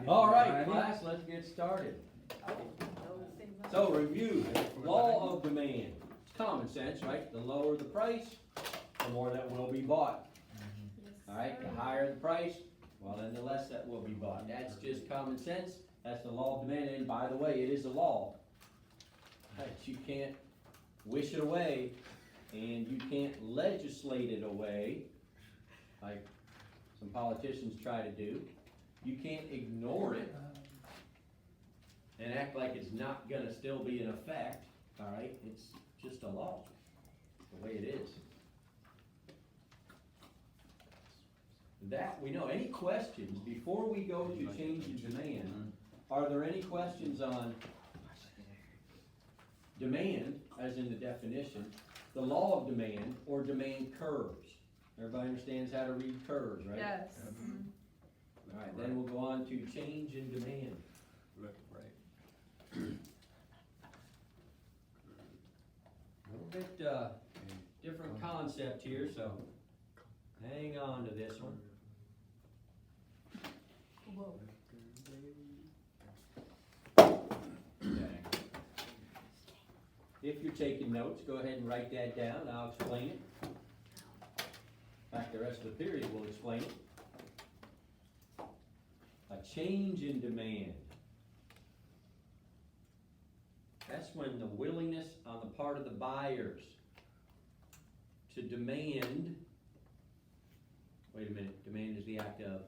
All right, class, let's get started. So review, law of demand. It's common sense, right? The lower the price, the more that will be bought. All right, the higher the price, well then the less that will be bought. That's just common sense. That's the law of demand. And by the way, it is a law. Right? You can't wish it away, and you can't legislate it away, like some politicians try to do. You can't ignore it and act like it's not gonna still be in effect, all right? It's just a law, the way it is. That we know. Any questions before we go to change in demand? Are there any questions on demand, as in the definition, the law of demand, or demand curves? Everybody understands how to read curves, right? Yes. All right, then we'll go on to change in demand. A little bit different concept here, so hang on to this one. Whoa. If you're taking notes, go ahead and write that down. I'll explain it. In fact, the rest of the period will explain it. A change in demand. That's when the willingness on the part of the buyers to demand, wait a minute, demand is the act of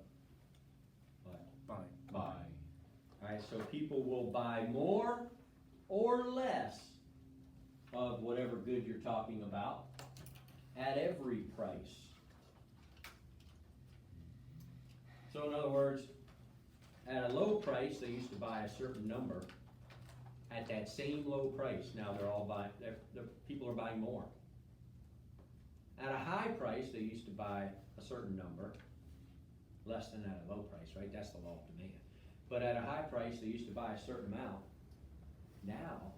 what? Buy. Alright, so people will buy more or less of whatever good you're talking about at every price. So in other words, at a low price, they used to buy a certain number. At that same low price, now they're all buying, the people are buying more. At a high price, they used to buy a certain number, less than at a low price, right? That's the law of demand. But at a high price, they used to buy a certain amount. Now,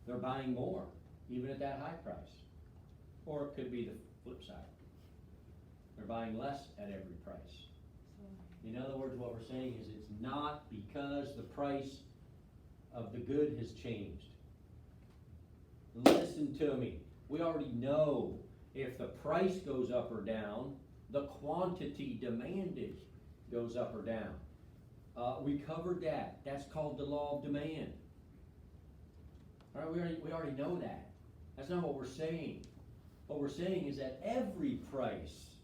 they're buying more, even at that high price. Or it could be the flip side. They're buying less at every price. In other words, what we're saying is it's not because the price of the good has changed. Listen to me. We already know if the price goes up or down, the quantity demanded goes up or down. We covered that. That's called the law of demand. All right, we already know that. That's not what we're saying. What we're saying is that every price,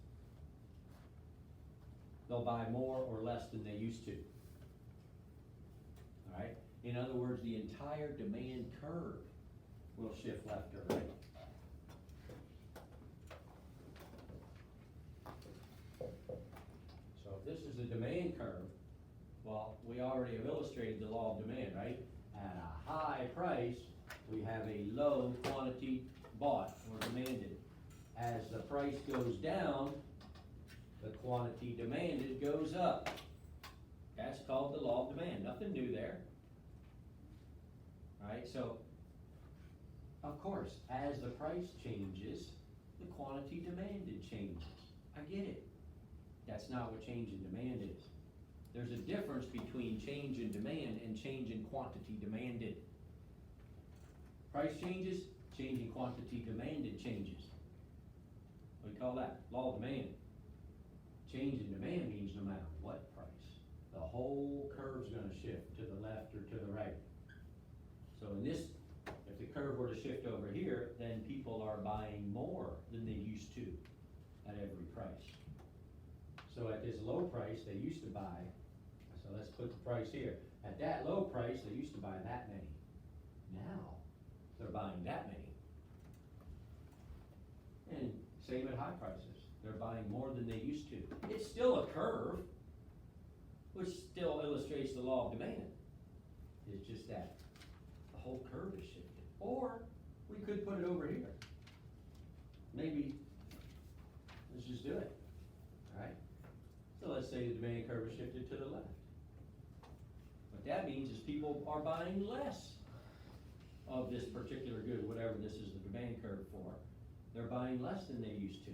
they'll buy more or less than they used to. All right? In other words, the entire demand curve will shift left or right. So if this is the demand curve, well, we already have illustrated the law of demand, right? At a high price, we have a low quantity bought or demanded. As the price goes down, the quantity demanded goes up. That's called the law of demand. Nothing new there. Alright, so, of course, as the price changes, the quantity demanded changes. I get it. That's not what change in demand is. There's a difference between change in demand and change in quantity demanded. Price changes, change in quantity demanded changes. What do you call that? Law of demand. Change in demand means no matter what price, the whole curve's gonna shift to the left or to the right. So in this, if the curve were to shift over here, then people are buying more than they used to at every price. So at this low price, they used to buy, so let's put the price here. At that low price, they used to buy that many. Now, they're buying that many. And same at high prices. They're buying more than they used to. It's still a curve, which still illustrates the law of demand. It's just that the whole curve is shifted. Or we could put it over here. Maybe, let's just do it. Alright? So let's say the demand curve is shifted to the left. What that means is people are buying less of this particular good, whatever this is the demand curve for. They're buying less than they used to.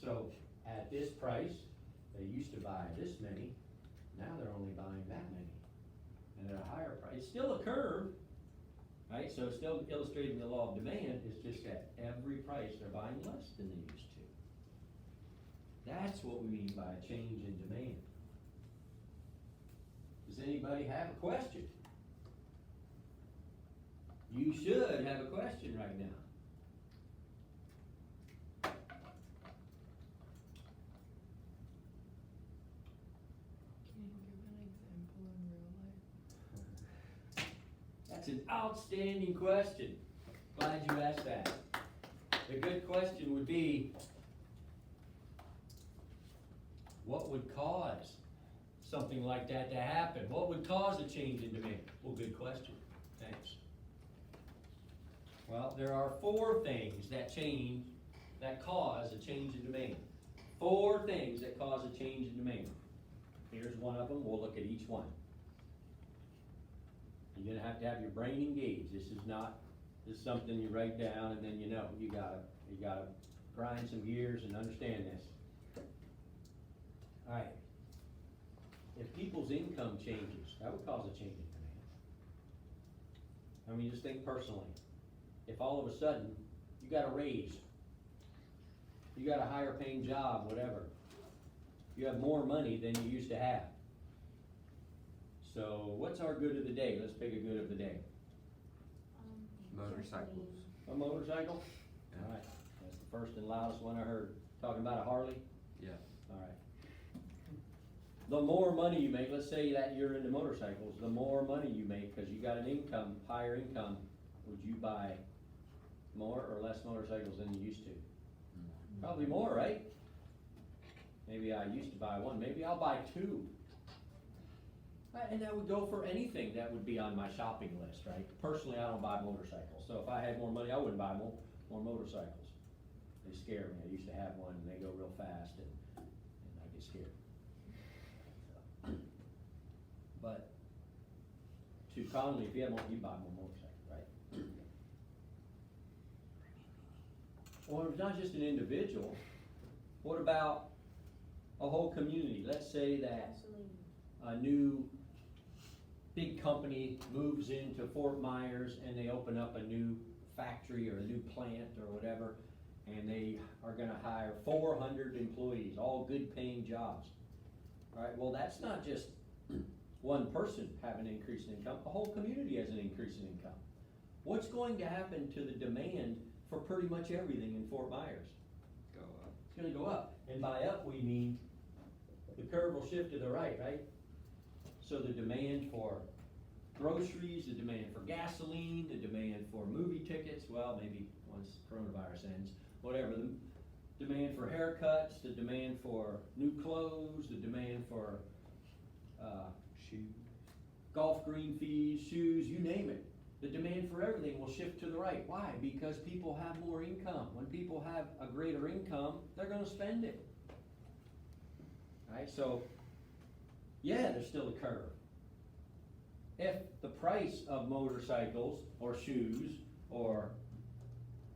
So at this price, they used to buy this many, now they're that many. And at a higher price, it's still a curve, right? So it's still illustrating the law of demand, it's just at every price they're buying less than they used to. That's what we mean by a change in demand. Does anybody have a question? You should have a question right now. Can you give an example in real life? That's an outstanding question. Glad you asked that. The good question would be, what would cause something like that to happen? What would cause a change in demand? Well, good question. Thanks. Well, there are 4 things that cause a change in demand. 4 things that cause a change in demand. Here's one of them. We'll look at each one. You're gonna have to have your brain engaged. This is something you write down and then you know. You gotta grind some gears and understand this. Alright. If people's income changes, that would cause a change in demand. I mean, just think personally. If all of a sudden, you got a raise, you got a higher paying job, whatever, you have more money than you used to have. So what's our good of the day? Let's pick a good of the day. Motorcycles. A motorcycle? Yeah. Alright, that's the first and loudest one I heard. Talking about a Harley? Yeah. Alright. The more money you make, let's say that you're into motorcycles, the more money you make, cause you got an income, higher income, would you buy more or less motorcycles than you used to? Probably more, right? Maybe I used to buy one, maybe I'll buy 2. Right, and that would go for anything that would be on my shopping list, right? Personally, I don't buy motorcycles, so if I had more money, I wouldn't buy more motorcycles. They scare me. I used to have one and they go real fast and I get scared. But to Conley, if you had more, you'd buy more motorcycles, right? Or it's not just an individual. What about a whole community? Let's say that a new big company moves into Fort Myers and they open up a new factory or a new plant or whatever, and they are gonna hire 400 employees, all good paying jobs. All right, well, that's not just one person having an increase in income, a whole community has an increase in income. What's going to happen to the demand for pretty much everything in Fort Myers? Go up. It's gonna go up, and by up we mean the curve will shift to the right, right? So the demand for groceries, the demand for gasoline, the demand for movie tickets, well, maybe once coronavirus ends, whatever, the demand for haircuts, the demand for new clothes, the demand for, Shoes. golf green fees, shoes, you name it. The demand for everything will shift to the right. Why? Because people have more income. When people have a greater income, they're gonna spend it. Alright, so, yeah, there's still a curve. If the price of motorcycles or shoes or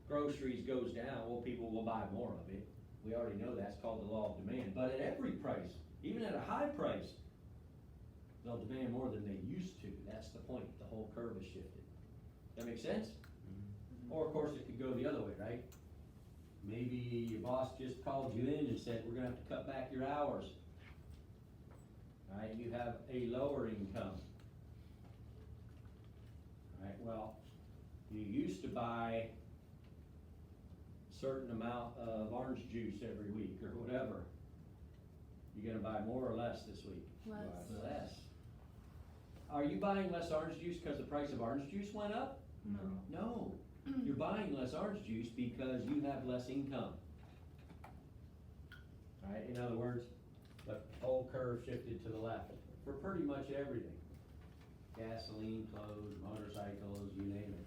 groceries goes down, well, people will buy more of it. We already know that's called the law of demand. But at every price, even at a high price, they'll demand more than they used to. That's the point. The whole curve is shifted. That make sense? Or of course it could go the other way, right? Maybe your boss just called you in and said, we're gonna have to cut back your hours. Alright, you have a lower income. Alright, well, you used to buy a certain amount of orange juice every week or whatever. You gonna buy more or less this week? Less. Are you buying less orange juice because the price of orange juice went up? No. No, you're buying less orange juice because you have less income. Alright, in other words, the whole curve shifted to the left for pretty much everything. Gasoline, clothes, motorcycles, you name it.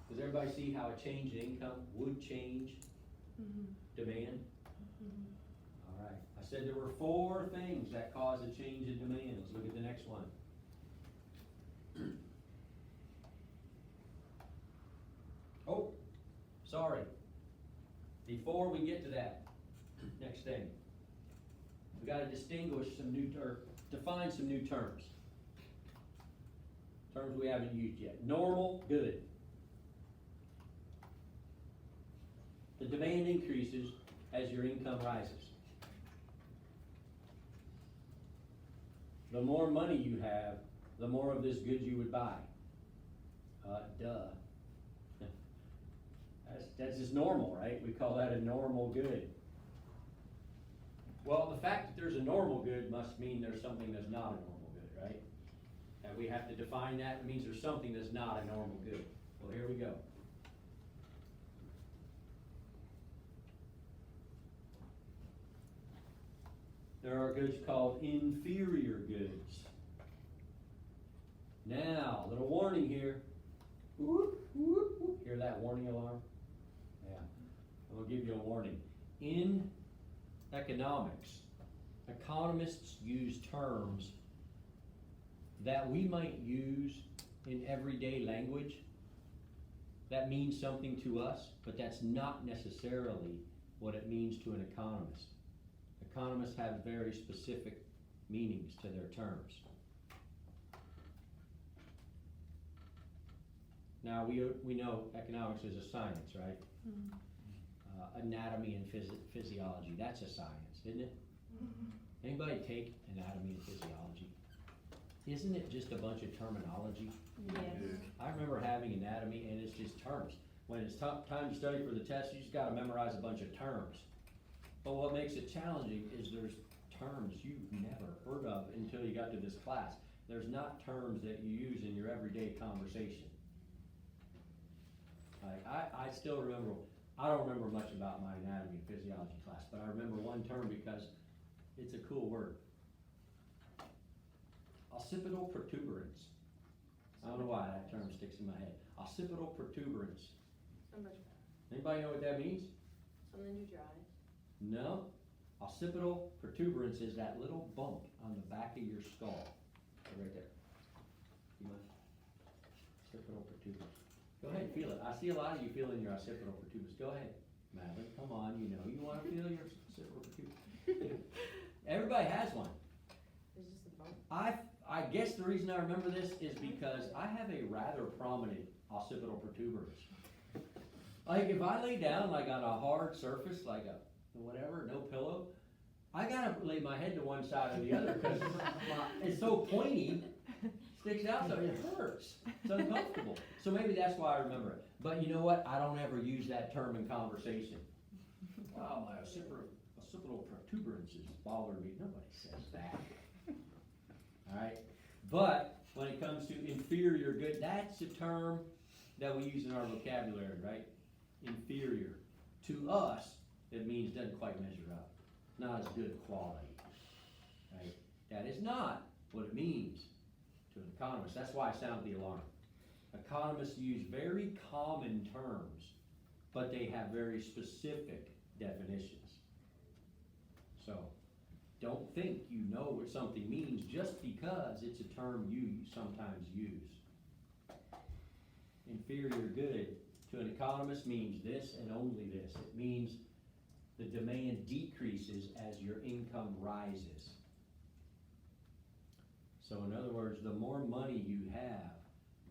Does everybody see how a change in income would change demand? Alright, I said there were 4 things that cause a change in demand. Let's look at the next one. Oh, sorry. Before we get to that, next thing. gotta distinguish some new, or define some new terms. Terms we haven't used yet. Normal, good. The demand increases as your income rises. The more money you have, the more of this goods you would buy. Duh. That's just normal, right? We call that a normal good. Well, the fact that there's a normal good must mean there's something that's not a normal good, right? And we have to define that. It means there's something that's not a normal good. Well, here we go. There are goods called inferior goods. Now, little warning here. Whoop, whoop, whoop. Hear that warning alarm? Yeah. I'm gonna give you a warning. In economics, economists use terms that we might use in everyday language that means something to us, but that's not necessarily what it means to an economist. Economists have very specific meanings to their terms. Now, we know economics is a science, right? Anatomy and physiology, that's a science, isn't it? Anybody take anatomy and physiology? Isn't it just a bunch of terminology? Yes. I remember having anatomy and it's just terms. When it's time to study for the test, you just gotta memorize a bunch of terms. But what makes it challenging is there's terms you've never heard of until you got to this class. There's not terms that you use in your everyday conversation. Like, I still remember, I don't remember much about my anatomy and physiology class, but I remember one term because it's a cool word. Occipital protuberance. I don't know why that term sticks in my head. Occipital protuberance. So much better. Anybody know what that means? Something you dry. No. Occipital protuberance is that little bump on the back of your skull. Right there. You want occipital protuberance. Go ahead, feel it. I see a lot of you feeling your occipital protuberance. Go ahead, Madeline, come on, you know you wanna feel your occipital protuberance. Everybody has one. It's just a bump. I guess the reason I remember this is because I have a rather prominent occipital protuberance. Like if I lay down like on a hard surface, like a whatever, no pillow, I gotta lay my head to one side or the other because it's so pointy, sticks out, so it hurts. It's uncomfortable. So maybe that's why I remember it. But you know what? I don't ever use that term in conversation. Wow, my occipital protuberances bother me. Nobody says that. Alright? But when it comes to inferior good, that's a term that we use in our vocabulary, right? Inferior. To us, it means doesn't quite measure up. Not as good quality. Right? That is not what it means to an economist. That's why I sound the alarm. Economists use very common terms, but they have very specific definitions. So, don't think you know what something means just because it's a term you sometimes use. Inferior good to an economist means this and only this. It means the demand decreases as your income rises. So in other words, the more money you have,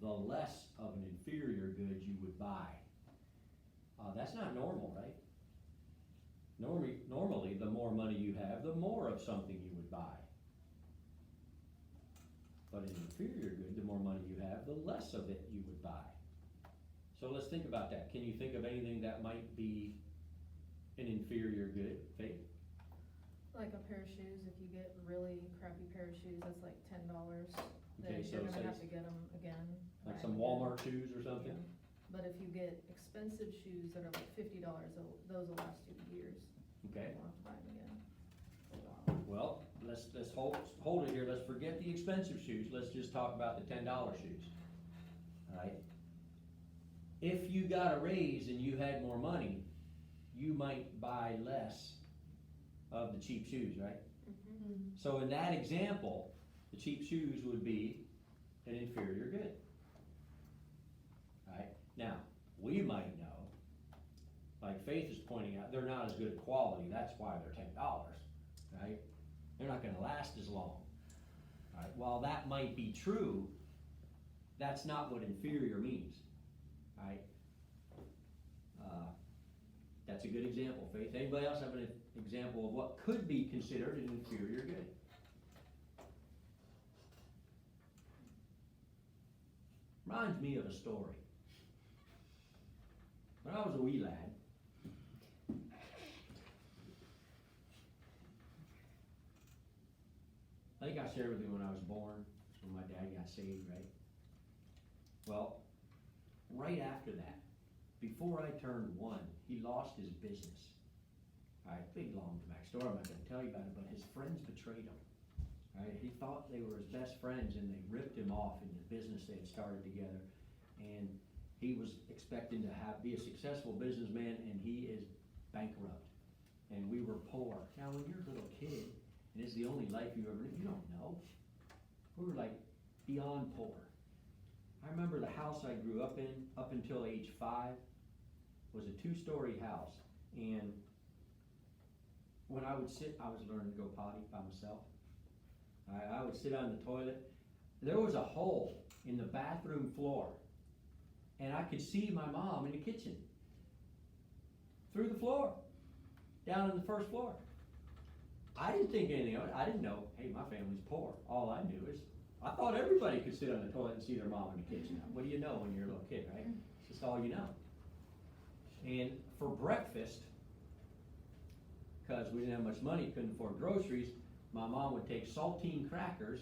the less of an inferior good you would buy. That's not normal, right? Normally, the more money you have, the more of something you would buy. But an inferior good, the more money you have, the less of it you would buy. So let's think about that. Can you think of anything that might be an inferior good, Faith? Like a pair of shoes, if you get really crappy pair of shoes, that's like $10. Okay, Then so you're gonna say have to get them again. like buy some 'em again. Walmart shoes or something? Yeah. But if you get expensive shoes that are like $50, those will last you years. Okay. You won't have to buy them again for a while. Well, let's hold it here. Let's forget the expensive shoes. Let's just talk about the $10 shoes. Alright? If you got a raise and you had more money, you might buy less of the cheap shoes, right? Mm-hmm. So in that example, the cheap shoes would be an inferior good. Alright? Now, we might know, like Faith is pointing out, they're not as good quality, that's why they're $10, right? they're not gonna last as long. Alright, while that might be true, that's not what inferior means, alright? That's a good example, Faith. Anybody else have an example of what could be considered an inferior good? Reminds me of a story. When I was a wee lad, I think I shared with you when I was born, when my dad got saved, right? Well, right after that, before I turned 1, he lost his business. Alright, big long backstory, I'm not gonna tell you about it, but his friends betrayed him. Alright, he thought they were his best friends and they ripped him off in the business they had started together. And he was expecting to be a successful businessman and he is bankrupt. And we were poor. Now, when you're a little kid, and it's the only life you ever lived, you don't know. We were like beyond poor. I remember the house I grew up in, up until age 5, was a 2-story house. And when I would sit, I was learning to go potty by myself. I would sit on the toilet. There was a hole in the bathroom floor. And I could see my mom in the kitchen. Through the floor. Down on the first floor. I didn't think anything of it. I didn't know, hey, my family's poor. All I knew is, I thought everybody could sit on the toilet and see their mom in the kitchen. What do you know when you're a little kid, right? It's just all you know. And for breakfast, because we didn't have much money, couldn't afford groceries, my mom would take saltine crackers,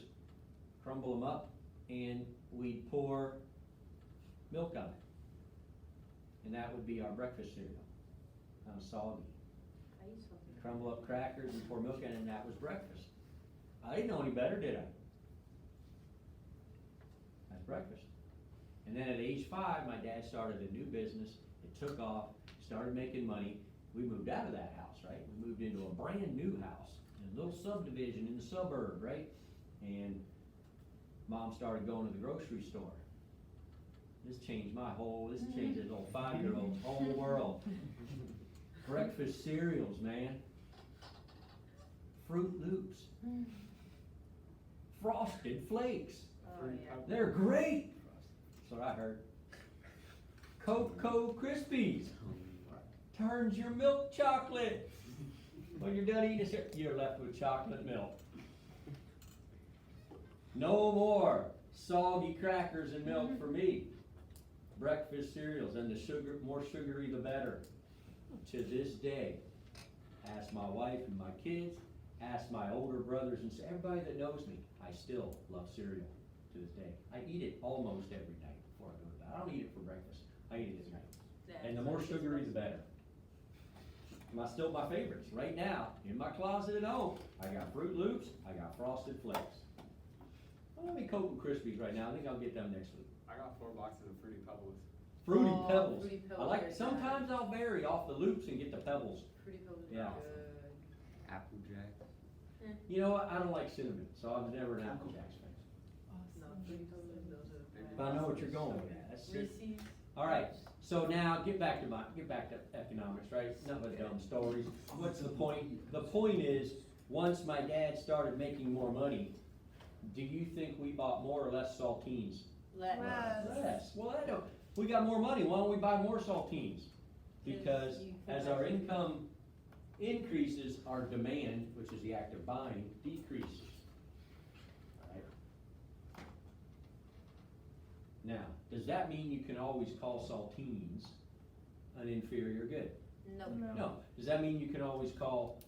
crumble them up, and we'd pour milk on it. And that would be our breakfast cereal, kind of soggy. I used something. Crumble up crackers and pour milk in it, and that was breakfast. I didn't know any better, did I? That's breakfast. And then at age 5, my dad started a new business. It took off, started making money. We moved out of that house, right? We moved into a brand new house in a little subdivision in the suburb, right? And Mom started going to the grocery store. This changed this changed this little 5-year-old's whole world. Breakfast cereals, man. Fruit Loops. Frosted Flakes. Oh, yeah. They're great. That's what I heard. Cocoa Krispies. Turns your milk chocolate. When you're done eating this, you're left with chocolate milk. No more soggy crackers and milk for me. Breakfast cereals, and the more sugary the better. To this day, ask my wife and my kids, ask my older brothers and everybody that knows me, I still love cereal to this day. I eat it almost every night before I go to bed. I don't eat it for breakfast. I eat it at night. And the more sugary the better. Still my favorites. Right now, in my closet at home, I got Fruit Loops, I got Frosted Flakes. Well, let me Cocoa Krispies right now. I think I'll get them next week. I got 4 boxes of Fruity Pebbles. Fruity Oh, Pebbles. Fruity I Pebbles like. are Sometimes I'll vary off the loops and get the pebbles. Pretty Pebbles are Yeah. good. Apple Jack. You know what? I don't like cinnamon, so I was never an Apple Jacks fan. No, Awesome. Fruity Pebbles, those are the But I know what you're going with that. That's it. Reese's. All right. So now get back to economics, right? None but dumb stories. What's the point? The point is, once my dad started making more money, do you think we bought more or less saltines? Less. Less. Well, I don't. We got more money. Why don't we buy more saltines? Because as our income increases, our demand, which is the act of buying, decreases. Right? Now, does that mean you can always call saltines an inferior good? No. No. Does that mean you can always call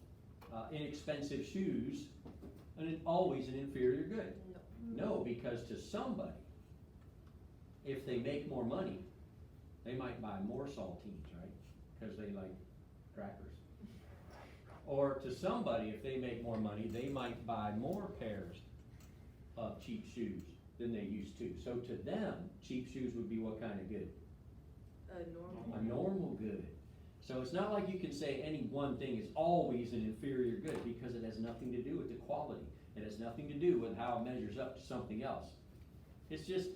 inexpensive shoes always an inferior good? No. No, because to somebody, if they make more money, they might buy more saltines, right? Because they like crackers. Or to somebody, if they make more money, they might buy more pairs of cheap shoes than they used to. So to them, cheap shoes would be what kind of good? Normal. A normal good. So it's not like you can say any one thing is always an inferior good, because it has nothing to do with the quality. It has nothing to do with how it measures up to something else. It's just,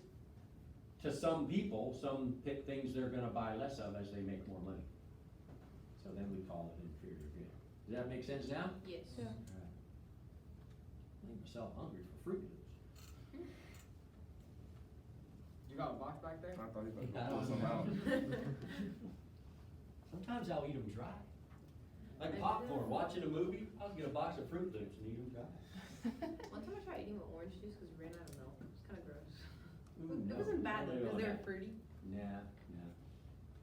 to some people, some pick things they're gonna buy less of as they make more money. So then we call it inferior good. Does that make sense now? Yes. Yeah. Make myself hungry for Fruit Loops. You got a box back there? I thought he was I gonna don't pull some out. Sometimes I'll eat them dry. Like I do popcorn, that. watching a movie, I'll get a box of Fruit Loops and eat them dry. One time I tried eating with orange juice because we ran out of milk. It was kind of gross. Ooh, It no, wasn't bad though no, because they no. were fruity. Nah.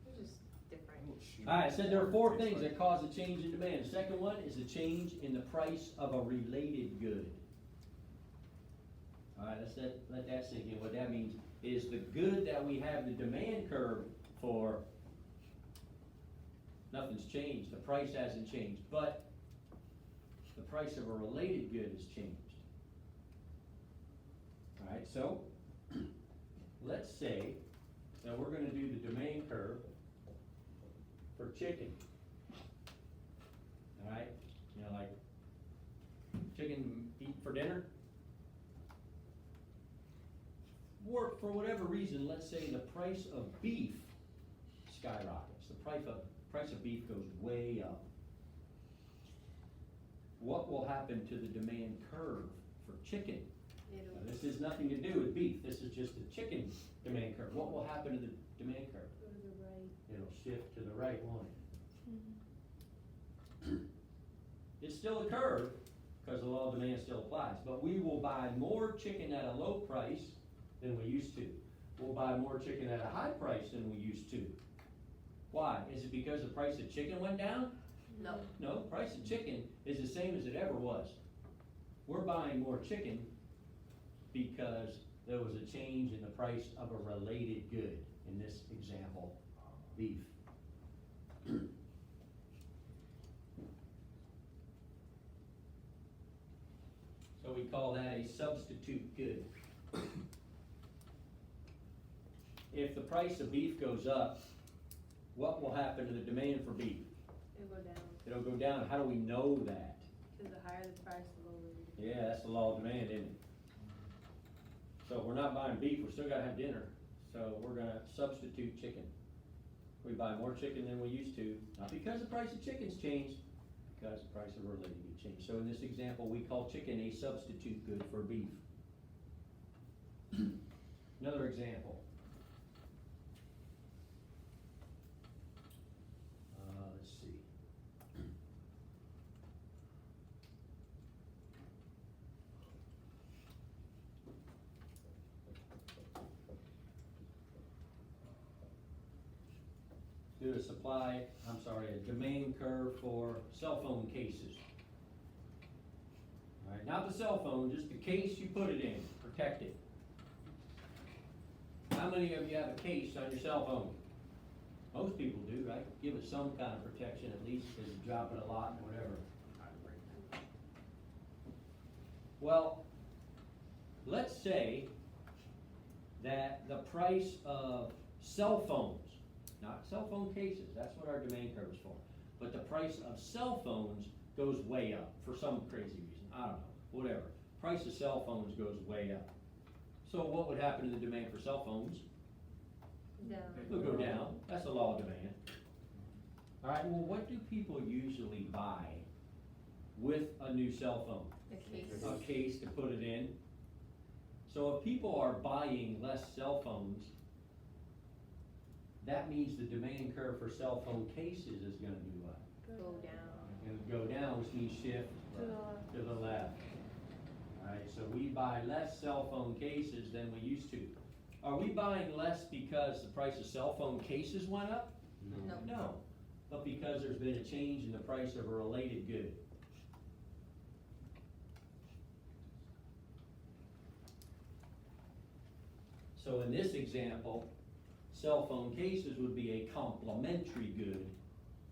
It was just different. Alright, so there are four things that cause a change in demand. Second one is a change in the price of a related good. Alright, let that sink in. What that means is the good that we have the demand curve for, nothing's changed, the price hasn't changed, but the price of a related good has changed. Alright, so, let's say that we're gonna do the demand curve for chicken. Alright, you know, like chicken eat for dinner. Or for whatever reason, let's say the price of beef skyrockets, the price of beef goes way up. What will happen to the demand curve for chicken? Now, It'll this has nothing to do with beef, this is just the chicken demand curve. What will happen to the demand curve? go to the right. It'll shift to the right one. Mm-hmm. It's still a curve, because the law of demand still applies, but we will buy more chicken at a low price than we used to. We'll buy more chicken at a high price than we used to. Why? Is it because the price of chicken went down? No. No, the price of chicken is the same as it ever was. We're buying more chicken because there was a change in the price of a related good, in this example, beef. So we call that a substitute good. If the price of beef goes up, what will happen to the demand for beef? It'll go down. It'll go down. How do we know that? Because the higher the price, the lower the Yeah, that's the law of demand, isn't it? So if we're not buying beef, we still gotta have dinner, so we're gonna substitute chicken. We buy more chicken than we used to, not because the price of chicken's changed, because the price of related good changed. So in this example, we call chicken a substitute good for beef. Another example. Let's see. Do a demand curve for cell phone cases. Alright, not the cell phone, just the case you put it in, protect it. How many of you have a case on your cell phone? Most people do, right? Give it some kind of protection at least, because you drop it a lot or whatever. Well, let's say that the price of cell phones, not cell phone cases, that's what our demand curve is for, but the price of cell phones goes way up for some crazy reason, I don't know, whatever. Price of cell phones goes way up. So what would happen to the demand for cell phones? down. It'll go down, that's the law of demand. Alright, well, what do people usually buy with a new cell phone? The case. A case to put it in. So if people are buying less cell phones, that means the demand curve for cell phone cases is gonna do what? Go down. Gonna go down, which means shift To the left. to the left. Alright, so we buy less cell phone cases than we used to. Are we buying less because the price of cell phone cases went up? No. No, but because there's been a change in the price of a related good. So in this example, cell phone cases would be a complementary good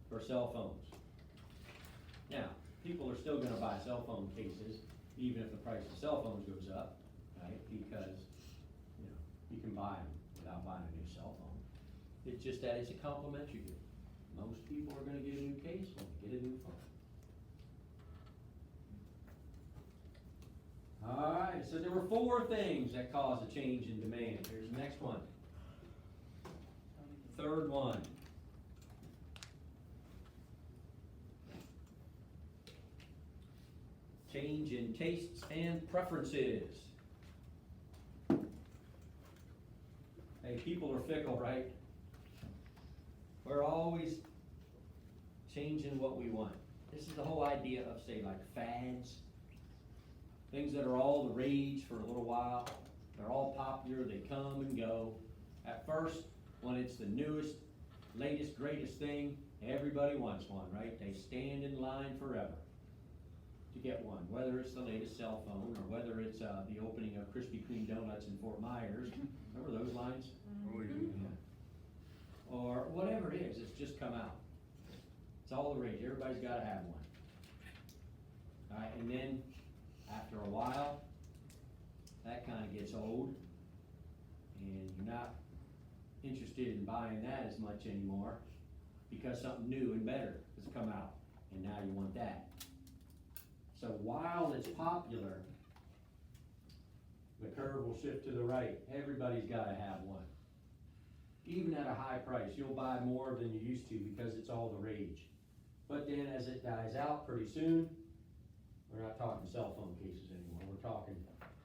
for cell phones. Now, people are still gonna buy cell phone cases, even if the price of cell phones goes up, right? Because, you know, you can buy them without buying a new cell phone. It's just that it's a complementary good. Most people are gonna get a new case when they get a new phone. Alright, so there were 4 things that cause a change in demand. Here's the next one. Third one. change in tastes and preferences. Hey, people are fickle, right? We're always changing what we want. This is the whole idea of, say, like fads. Things that are all the rage for a little while. They're all popular, they come and go. At first, when it's the newest, latest, greatest thing, everybody wants one, right? They stand in line forever to get one, whether it's the latest cell phone or whether it's the opening of Krispy Kreme donuts in Fort Myers. Remember those lines? Oh, yeah. Yeah. Or whatever it is, it's just come out. It's all the rage, everybody's gotta have one. Alright, and then, after a while, that kinda gets old, and you're not interested in buying that as much anymore, because something new and better has come out, and now you want that. So while it's popular, the curve will shift to the right. Everybody's gotta have one. Even at a high price, you'll buy more than you used to because it's all the rage. But then as it dies out pretty soon, we're not talking cell phone cases anymore, we're talking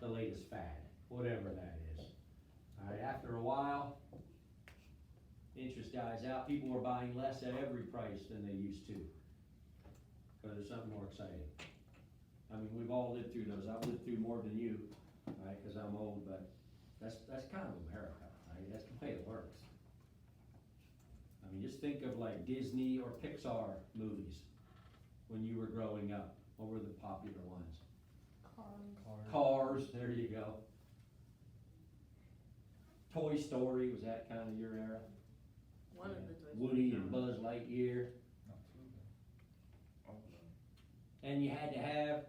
the latest fad, whatever that is. Alright, after a while, interest dies out, people are buying less at every price than they used to. Cause there's something more exciting. I mean, we've all lived through those, I've lived through more than you, right, cause I'm old, but that's kind of America, right, that's the way it works. I mean, just think of like Disney or Pixar movies when you were growing up, what were the popular ones? Cars, there you go. Toy Story, was that kind of your era? One of the toys. Woody and Buzz Lightyear. And you had to have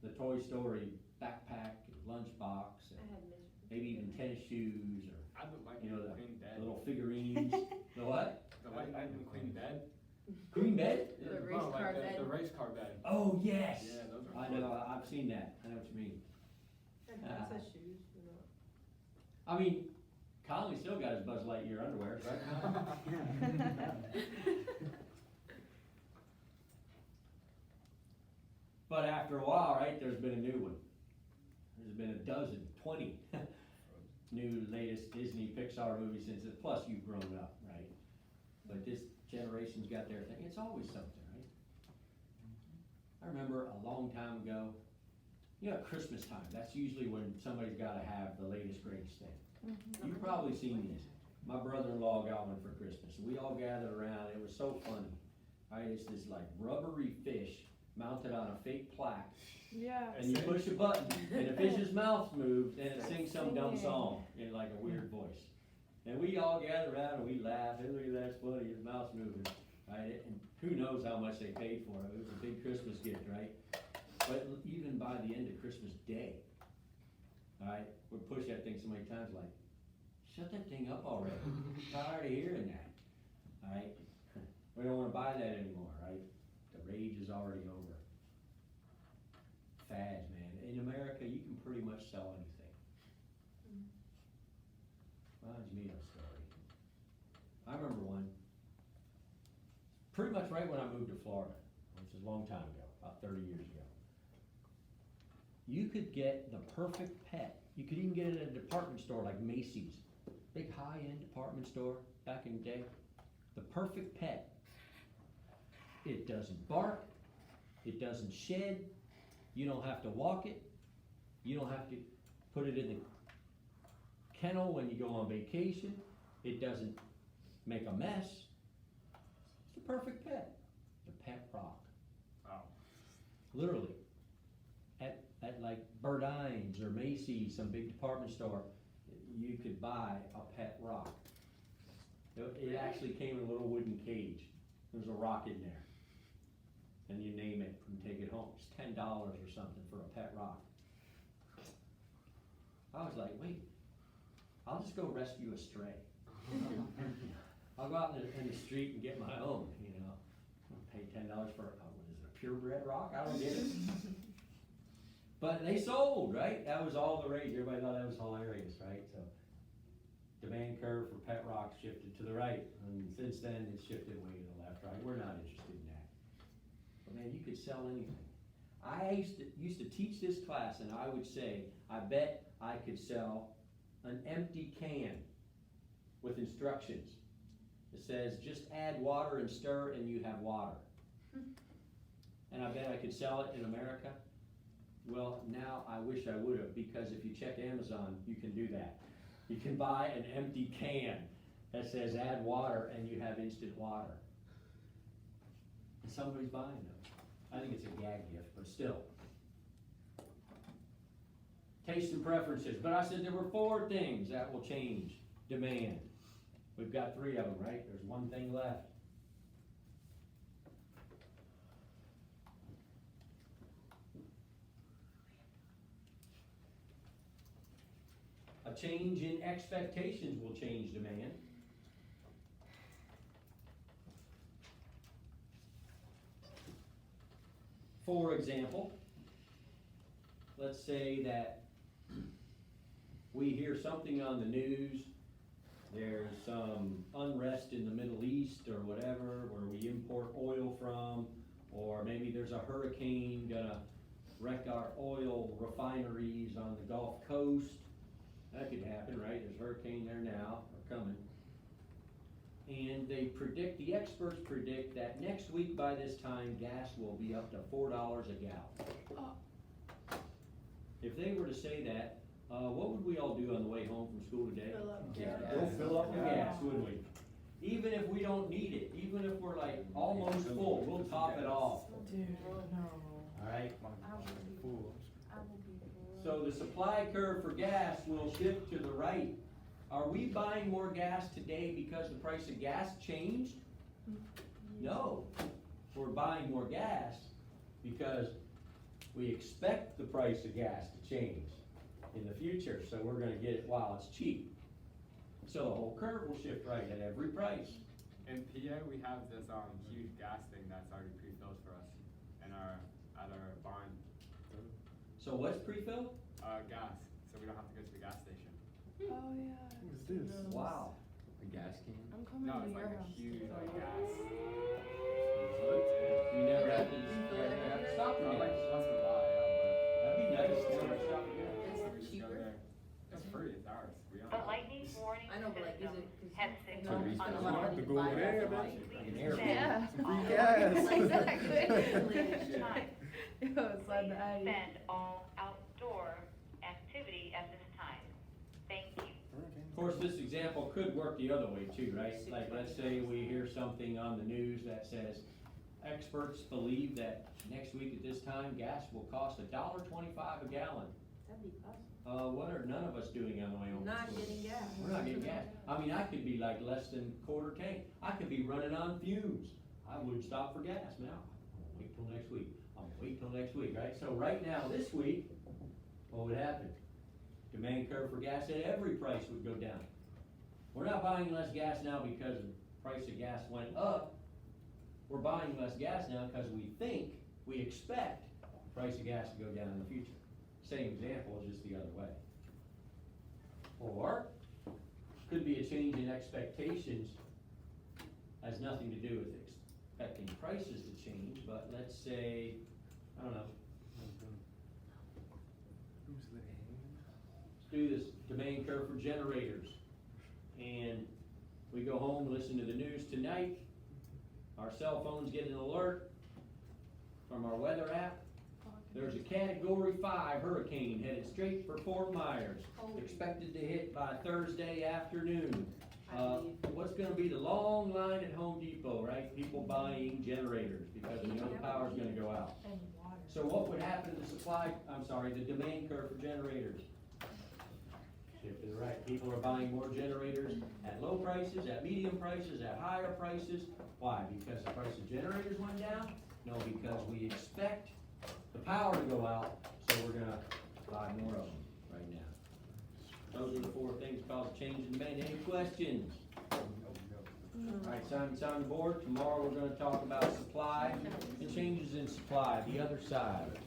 the Toy Story backpack and lunchbox I and had Mr. maybe even tennis shoes or, I look like you know, the Queen the Dad. little figurines. The what? The Lightning Queen Dad. Queen bed? The race Well, car like bed. the race car bed. Oh, yes. Yeah, those are. I know, I've seen that, I know what you mean. And princess shoes, you know. I mean, Conley still got his Buzz Lightyear underwear, right? But after a while, right, there's been a new one. There's been a dozen, 20 new latest Disney Pixar movies since it, plus you've grown up, right? But this generation's got their thing, it's always something, right? I remember a long time ago, you know, at Christmas time, that's usually when somebody's gotta have the latest greatest thing. You've probably seen these. My brother-in-law got one for Christmas, and we all gathered around, it was so funny. Right, it's this like rubbery fish mounted on a fake plaque, Yeah. and you push a button, and the fish's mouth moves, and it sings some dumb song in like a weird voice. And we all gathered around and we laughed, hey, look at that, that's funny, his mouth's moving, right? And who knows how much they paid for it, it was a big Christmas gift, right? But even by the end of Christmas Day, alright, we'd push that thing so many times like, shut that thing up already, I'm tired of hearing that, alright? We don't wanna buy that anymore, right? The rage is already over. Fads, man, in America, you can pretty much sell anything. Reminds me of a story. I remember one, pretty much right when I moved to Florida, which is a long time ago, about 30 years ago. You could get the perfect pet. You could even get it at a department store like Macy's, big high-end department store back in the day. The perfect pet. It doesn't bark, it doesn't shed, you don't have to walk it, you don't have to put it in the kennel when you go on vacation, it doesn't make a mess. It's the perfect pet, the pet rock. Wow. Literally. At like Burdines or Macy's, some big department store, you could buy a pet rock. It actually came in a little wooden cage. There's a rock in there. And you name it and take it home. It's $10 or something for a pet rock. I was like, wait, I'll just go rescue a stray. I'll go out in the street and get my own, you know. I'll pay $10 for, what is it, a purebred rock? I don't get it. But they sold, right? That was all the rage. Everybody thought that was hilarious, right? So, demand curve for pet rocks shifted to the right. And since then, it's shifted way to the left, right? We're not interested in that. But man, you could sell anything. I used to teach this class and I would say, I bet I could sell an empty can with instructions. It says, just add water and stir and you have water. And I bet I could sell it in America. Well, now I wish I would have, because if you check Amazon, you can do that. You can buy an empty can that says add water and you have instant water. And somebody's buying them. I think it's a gag gift, but still. Taste and preferences, but I said there were 4 things that will change demand. We've got 3 of them, right? There's 1 thing left. A change in expectations will change demand. For example, let's say that we hear something on the news, there's some unrest in the Middle East or whatever, where we import oil from, or maybe there's a hurricane gonna wreck our oil refineries on the Gulf Coast. That could happen, right? There's a hurricane there now, or coming. And they predict, the experts predict that next week by this time, gas will be up to $4 a gallon. Oh. If they were to say that, what would we all do on the way home from school today? Fill up gas. We'll fill up with Yeah. gas, wouldn't we? Even if we don't need it, even if we're like almost full, we'll top it off, Dude, no. alright? I will be full. So the supply curve for gas will shift to the right. Are we buying more gas today because the price of gas changed? No. We're buying more gas because we expect the price of gas to change in the future, so we're gonna get it while it's cheap. So the whole curve will shift right at every price. In PA, we have this huge gas thing that's already pre-filled for us in our at our barn. So what's pre-filled? Gas, so we don't have to go to the gas station. Oh, yeah. What's this? Wow. A gas can? I'm coming No, to it's your like a house. huge to like fill it. gas. You never have to, you never have to stop for Not like gas. once in a while, yeah, That'd be nice, never stop for gas. but we It's just go cheaper. there. It's free, it's ours. We own The it. lightning warning I know, but like, is system it, cause has I signaled know we So spend a we lot of have money to to go buy over gas there, and but- light. Like an Please airport. send Yeah. all Free gas. Exactly. time. Yo, it's on the Please Addy. suspend all outdoor activity at this time. Thank you. Of course, this example could work the other way too, right? Like, let's say we hear something on the news that says, experts believe that next week at this time, gas will cost $1.25 a gallon. That'd be awesome. What are none of us doing on the way home? from Not school? getting gas. We're not getting gas. I mean, I could be like less than quarter tank. I could be running on fumes. I wouldn't stop for gas now. I'm gonna wait till next week. I'm gonna wait till next week, right? So right now, this week, what would happen? Demand curve for gas at every price would go down. We're not buying less gas now because the price of gas went up. We're buying less gas now because we expect the price of gas to go down in the future. Same example, just the other way. Or, could be a change in expectations, has nothing to do with expecting prices to change, but let's say, I don't know, Who's the let's do this demand curve for generators. And we go home, listen to the news tonight, our cell phones get an alert from our weather app. There's a category 5 hurricane headed straight for Fort Myers, expected to hit by Thursday afternoon. What's gonna be the long line at Home Depot, right? People buying generators because we know the power's gonna go out. And water. So what would happen to the demand curve for generators? Shift to the right. People are buying more generators at low prices, at medium prices, at higher prices. Why? Because the price of generators went down? No, because we expect the power to go out, so we're gonna buy more of them right now. Those are the 4 things cause a change in demand. Any questions? Alright, Simon's on the board. Tomorrow we're gonna talk about supply and changes in supply, the other side.